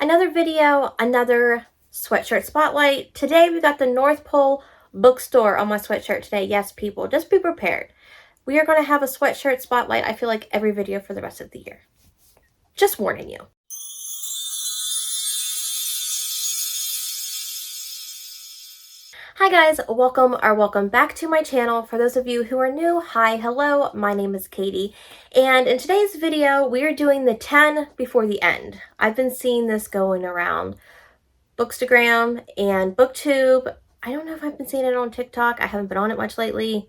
Another video, another sweatshirt spotlight. Today we got the North Pole bookstore on my sweatshirt today. Yes, people, just be prepared. We are going to have a sweatshirt spotlight, I feel like, every video for the rest of the year. Just warning you. Hi guys, welcome back to my channel. For those of you who are new, hi, hello, my name is Katie, and in today's video we are doing the 10 before the end. I've been seeing this going around Bookstagram and booktube. I don't know if I've been seeing it on TikTok. I haven't been on it much lately.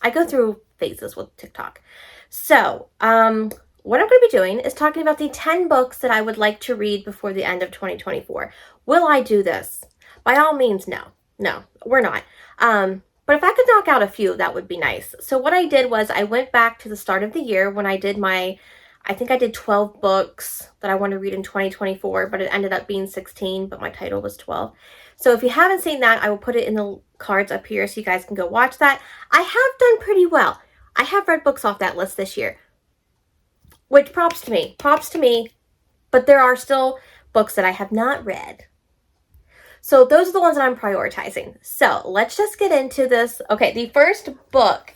I go through phases with TikTok. So what I'm going to be doing is talking about the 10 books that I would like to read before the end of 2024. Will I do this? By all means, no. No, we're not. But if I could knock out a few, that would be nice. So what I did was I went back to the start of the year when I did I think I did 12 books that I want to read in 2024, but it ended up being 16, but my title was 12. So if you haven't seen that, I will put it in the cards up here so you guys can go watch that. I have done pretty well. I have read books off that list this year, which props to me, but there are still books that I have not read. So those are the ones that I'm prioritizing. So let's just get into this. Okay, the first book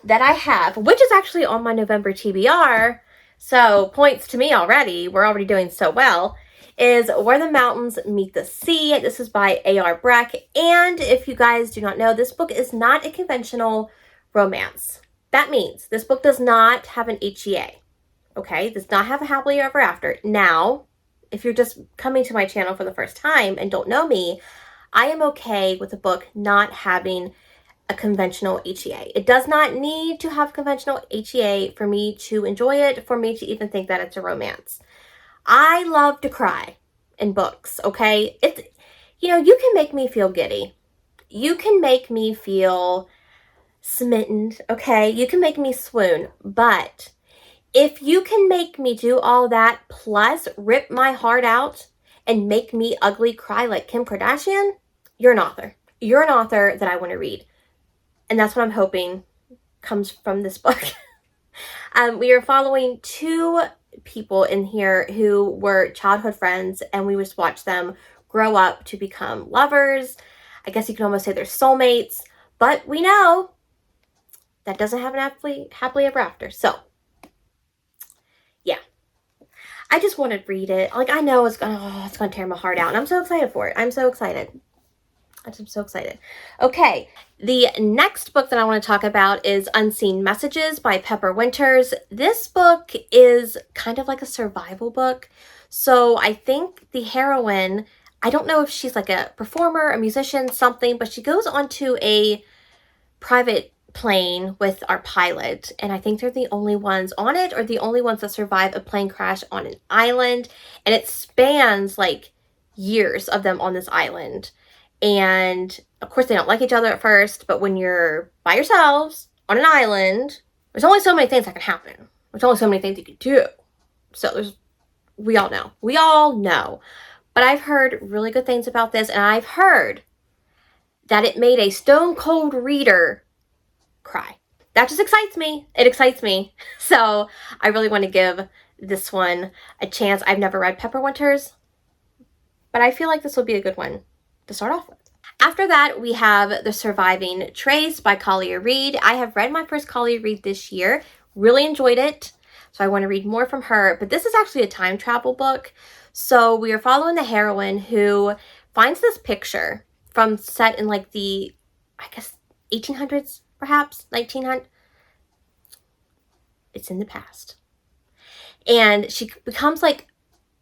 that I have, which is actually on my November TBR, so points to me already, we're already doing so well, is Where the Mountains Meet the Sea. This is by A.R. Breck. And if you guys do not know, this book is not a conventional romance. That means this book does not have an HEA. Okay, it does not have a happily ever after. Now, if you're just coming to my channel for the first time and don't know me, I am okay with a book not having a conventional HEA. It does not need to have conventional HEA for me to enjoy it, for me to even think that it's a romance. I love to cry in books, okay? You can make me feel giddy. You can make me feel smitten, okay? You can make me swoon, but if you can make me do all that plus rip my heart out and make me ugly cry like Kim Kardashian, you're an author. You're an author that I want to read. And that's what I'm hoping comes from this book. We are following two people in here who were childhood friends, and we just watched them grow up to become lovers. I guess you can almost say they're soulmates, but we know that doesn't happen happily ever after. So yeah, I just want to read it. Like, I know it's gonna tear my heart out, and I'm so excited for it. I'm so excited. Okay, the next book that I want to talk about is Unseen Messages by Pepper Winters. This book is kind of like a survival book. So I think the heroine, I don't know if she's like a performer, a musician, something, but she goes onto a private plane with our pilot, and I think they're the only ones on it, or the only ones that survive a plane crash on an island, and it spans like years of them on this island. And of course they don't like each other at first, but when you're by yourselves on an island, there's only so many things that can happen. There's only so many things you can do. So we all know, but I've heard really good things about this, and I've heard that it made a stone cold reader cry. That just excites me. It excites me. So I really want to give this one a chance. I've never read Pepper Winters, but I feel like this will be a good one to start off with. After that, we have The Surviving Trace by Collier Reid. I have read my first Collier Reid this year. Really enjoyed it. So I want to read more from her. But this is actually a time travel book. So we are following the heroine who finds this picture from set in like the, I guess, 1800s, perhaps 1900. It's in the past. And she becomes like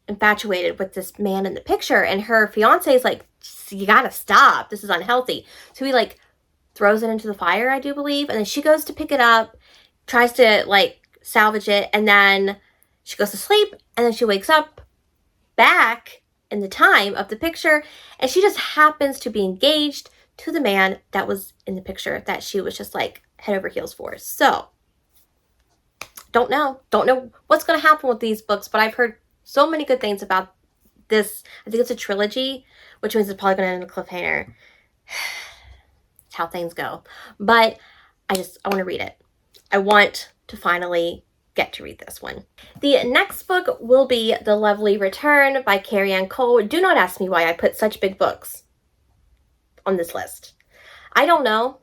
infatuated with this man in the picture, and her fiance is like, you gotta stop, this is unhealthy. So he like throws it into the fire, I do believe, and then she goes to pick it up, tries to like salvage it, and then she goes to sleep, and then she wakes up back in the time of the picture, and she just happens to be engaged to the man that was in the picture that she was just like head over heels for. So don't know what's going to happen with these books, but I've heard so many good things about this. I think it's a trilogy, which means it's probably going to end in a cliffhanger. It's how things go. But I want to read it. I want to finally get to read this one. The next book will be The Lovely Return by Carrie Ann Cole. Do not ask me why I put such big books on this list. I don't know.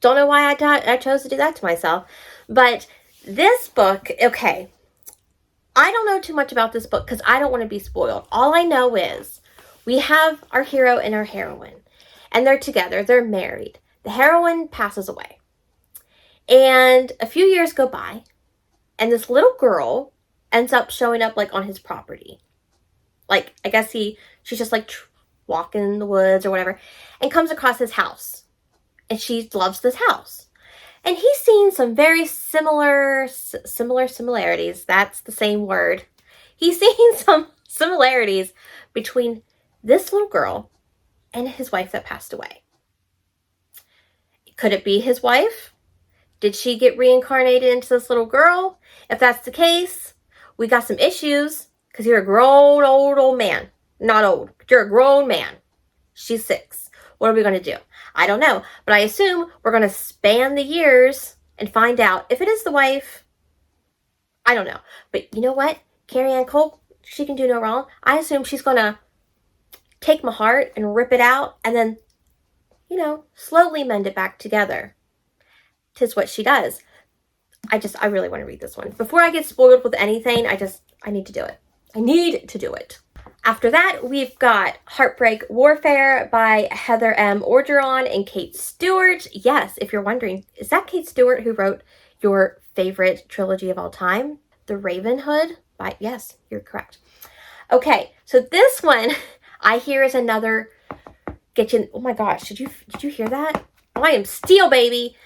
Don't know why I chose to do that to myself. But this book, okay, I don't know too much about this book because I don't want to be spoiled. All I know is we have our hero and our heroine, and they're together. They're married. The heroine passes away. And a few years go by, and this little girl ends up showing up like on his property. Like, I guess she's just like walking in the woods or whatever, and comes across his house. And she loves this house. And he's seen some very similarities. That's the same word. He's seen some similarities between this little girl and his wife that passed away. Could it be his wife? Did she get reincarnated into this little girl? If that's the case, we got some issues because you're a grown old man. Not old, but you're a grown man. She's 6. What are we going to do? I don't know, but I assume we're going to span the years and find out if it is the wife. I don't know. But you know what? Carrie Ann Cole, she can do no wrong. I assume she's going to take my heart and rip it out and then, slowly mend it back together. 'Tis what she does. I really want to read this one. Before I get spoiled with anything, I need to do it. I need to do it. After that, we've got Heartbreak Warfare by Heather M. Orgeron and Kate Stewart. Yes, if you're wondering, is that Kate Stewart who wrote your favorite trilogy of all time? The Raven Hood? Yes, you're correct. Okay, so this one I hear is another oh my gosh, did you hear that? I am steel, baby.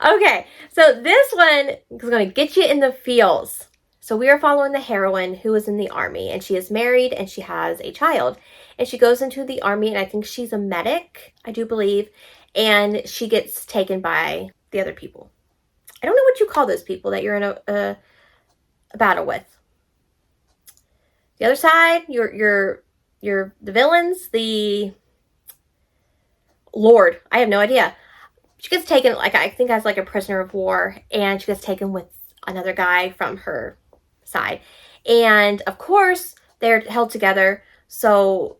Okay, so this one is going to get you in the feels. So we are following the heroine who is in the army, and she is married and she has a child, and she goes into the army, and I think she's a medic, I do believe, and she gets taken by the other people. I don't know what you call those people that you're in a battle with. The other side, you're the villains, the Lord. I have no idea. She gets taken, I think as a prisoner of war, and she gets taken with another guy from her side. And of course, they're held together, so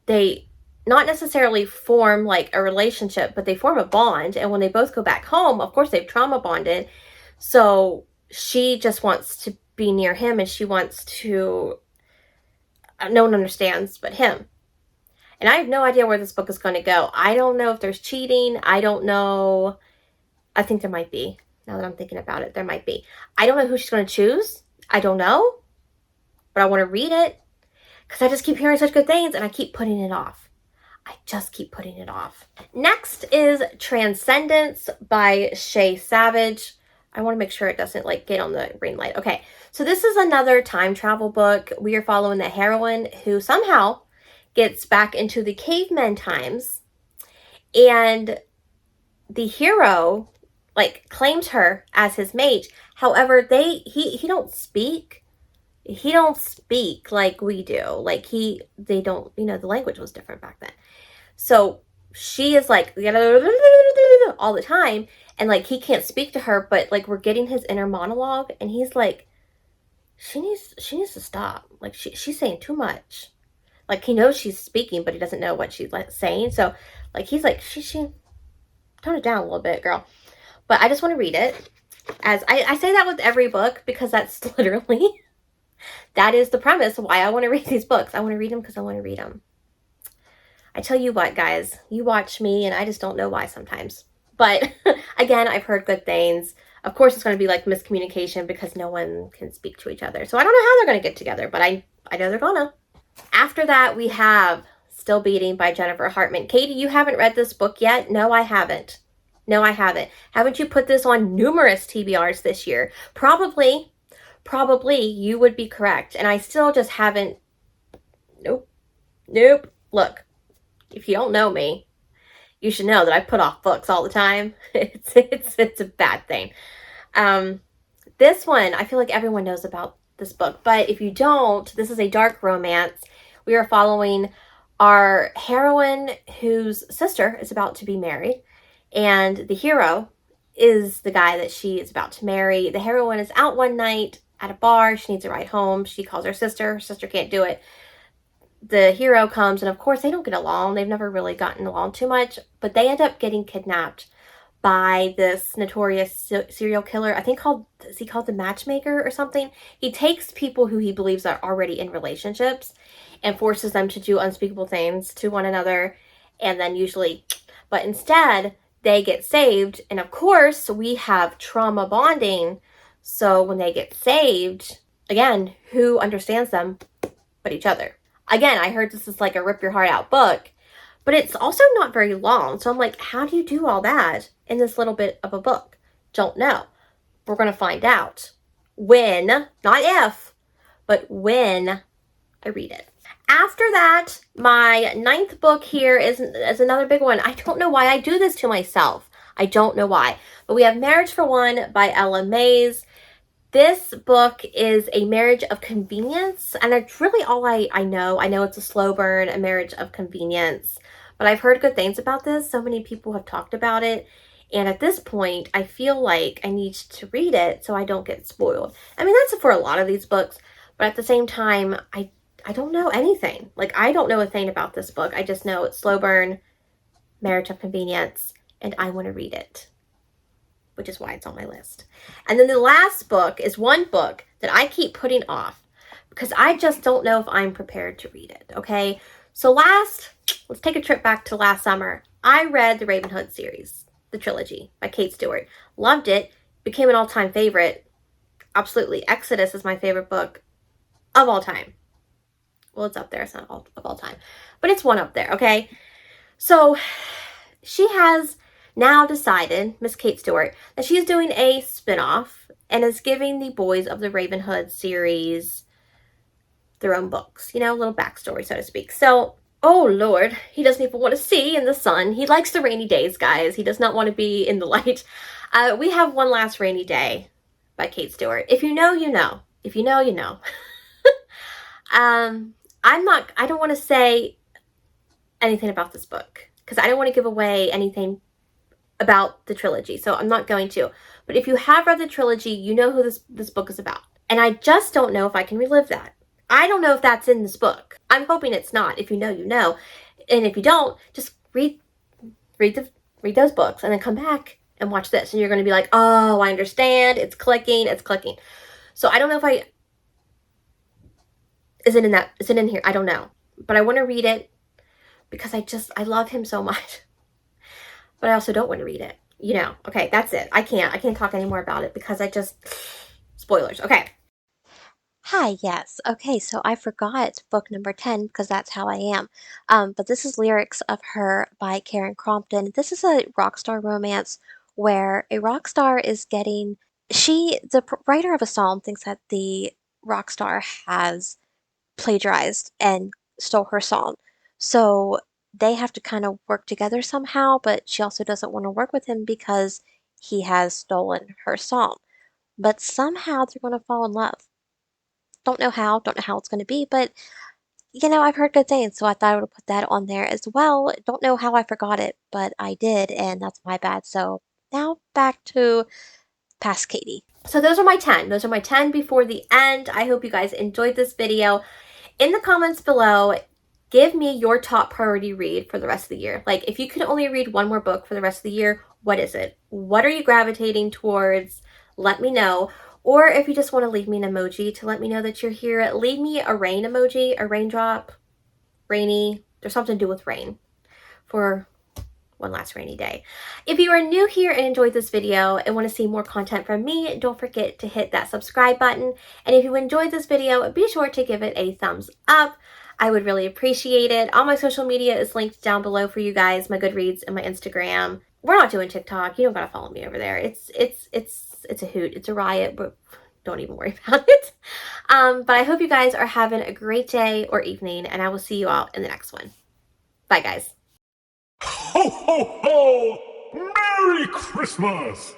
they not necessarily form a relationship, but they form a bond. And when they both go back home, of course, they've trauma bonded. So she just wants to be near him, and she wants to, no one understands but him. And I have no idea where this book is going to go. I don't know if there's cheating. I don't know. I think there might be. Now that I'm thinking about it, there might be. I don't know who she's going to choose. I don't know. But I want to read it because I just keep hearing such good things and I keep putting it off. I just keep putting it off. Next is Transcendence by Shay Savage. I want to make sure it doesn't get on the green light. Okay, so this is another time travel book. We are following the heroine who somehow gets back into the caveman times, and the hero claims her as his mate. However, he don't speak. He don't speak like we do. They don't, the language was different back then. So she is all the time, and he can't speak to her, but we're getting his inner monologue, and he's she needs to stop. She's saying too much. He knows she's speaking, but he doesn't know what she's saying. So he's she tone it down a little bit, girl. But I just want to read it. As I say that with every book, because that's literally, that is the premise of why I want to read these books. I want to read them because I want to read them. I tell you what, guys, you watch me and I just don't know why sometimes. But again, I've heard good things. Of course, it's going to be miscommunication because no one can speak to each other. So I don't know how they're going to get together, but I know they're gonna. After that, we have Still Beating by Jennifer Hartman. Katie, you haven't read this book yet? No, I haven't. No, I haven't. Haven't you put this on numerous TBRs this year? Probably you would be correct. And I still just haven't. Nope. Look, if you don't know me, you should know that I put off books all the time. It's a bad thing. This one, I feel like everyone knows about this book, but if you don't, this is a dark romance. We are following our heroine whose sister is about to be married, and the hero is the guy that she is about to marry. The heroine is out one night at a bar. She needs a ride home. She calls her sister. Her sister can't do it. The hero comes, and of course they don't get along. They've never really gotten along too much, but they end up getting kidnapped by this notorious serial killer. I think is he called the matchmaker or something? He takes people who he believes are already in relationships and forces them to do unspeakable things to one another, and then but instead they get saved. And of course we have trauma bonding. So when they get saved, again, who understands them but each other? Again, I heard this is like a rip your heart out book, but it's also not very long. So I'm like, how do you do all that in this little bit of a book? Don't know. We're going to find out when, not if, but when I read it. After that, my 9th book here is another big one. I don't know why I do this to myself. I don't know why. But we have Marriage for One by Ella Mays. This book is a marriage of convenience, and it's really all I know. I know it's a slow burn, a marriage of convenience, but I've heard good things about this. So many people have talked about it, and at this point, I feel like I need to read it so I don't get spoiled. I mean, that's for a lot of these books, but at the same time, I don't know anything. Like, I don't know a thing about this book. I just know it's slow burn, marriage of convenience, and I want to read it, which is why it's on my list. And then the last book is one book that I keep putting off because I just don't know if I'm prepared to read it, okay? So let's take a trip back to last summer. I read the Raven Hood series, the trilogy by Kate Stewart. Loved it. Became an all-time favorite. Absolutely. Exodus is my favorite book of all time. Well, it's up there. It's not all of all time, but it's one up there, okay? So she has now decided, Miss Kate Stewart, that she's doing a spin-off and is giving the boys of the Raven Hood series their own books, you know, a little backstory, so to speak. So, oh Lord, he doesn't even want to see in the sun. He likes the rainy days, guys. He does not want to be in the light. We have One Last Rainy Day by Kate Stewart. If you know, you know. If you know, you know. I don't want to say anything about this book because I don't want to give away anything about the trilogy, so I'm not going to. But if you have read the trilogy, you know who this book is about. And I just don't know if I can relive that. I don't know if that's in this book. I'm hoping it's not. If you know, you know. And if you don't, just read those books and then come back and watch this. And you're going to be like, oh, I understand. It's clicking. It's clicking. So I don't know if is it in here? I don't know. But I want to read it because I love him so much. But I also don't want to read it. You know, okay, that's it. I can't talk anymore about it because spoilers. Okay. Hi, yes. Okay, so I forgot book number 10 because that's how I am. But this is Lyrics of Her by Karen Crompton. This is a rock star romance where a rock star is the writer of a song thinks that the rock star has plagiarized and stole her song. So they have to kind of work together somehow, but she also doesn't want to work with him because he has stolen her song. But somehow they're going to fall in love. Don't know how it's going to be, but you know, I've heard good things, so I thought I would put that on there as well. Don't know how I forgot it, but I did, and that's my bad. So now back to Past Katie. So those are my 10. Those are my 10 before the end. I hope you guys enjoyed this video. In the comments below, give me your top priority read for the rest of the year. Like, if you could only read one more book for the rest of the year, what is it? What are you gravitating towards? Let me know. Or if you just want to leave me an emoji to let me know that you're here, leave me a rain emoji, a raindrop, rainy. There's something to do with rain for One Last Rainy Day. If you are new here and enjoyed this video and want to see more content from me, don't forget to hit that subscribe button. And if you enjoyed this video, be sure to give it a thumbs up. I would really appreciate it. All my social media is linked down below for you guys, my Goodreads and my Instagram. We're not doing TikTok. You don't gotta follow me over there. It's a hoot. It's a riot, but don't even worry about it. But I hope you guys are having a great day or evening, and I will see you all in the next one. Bye, guys. Ho, ho, ho! Merry Christmas!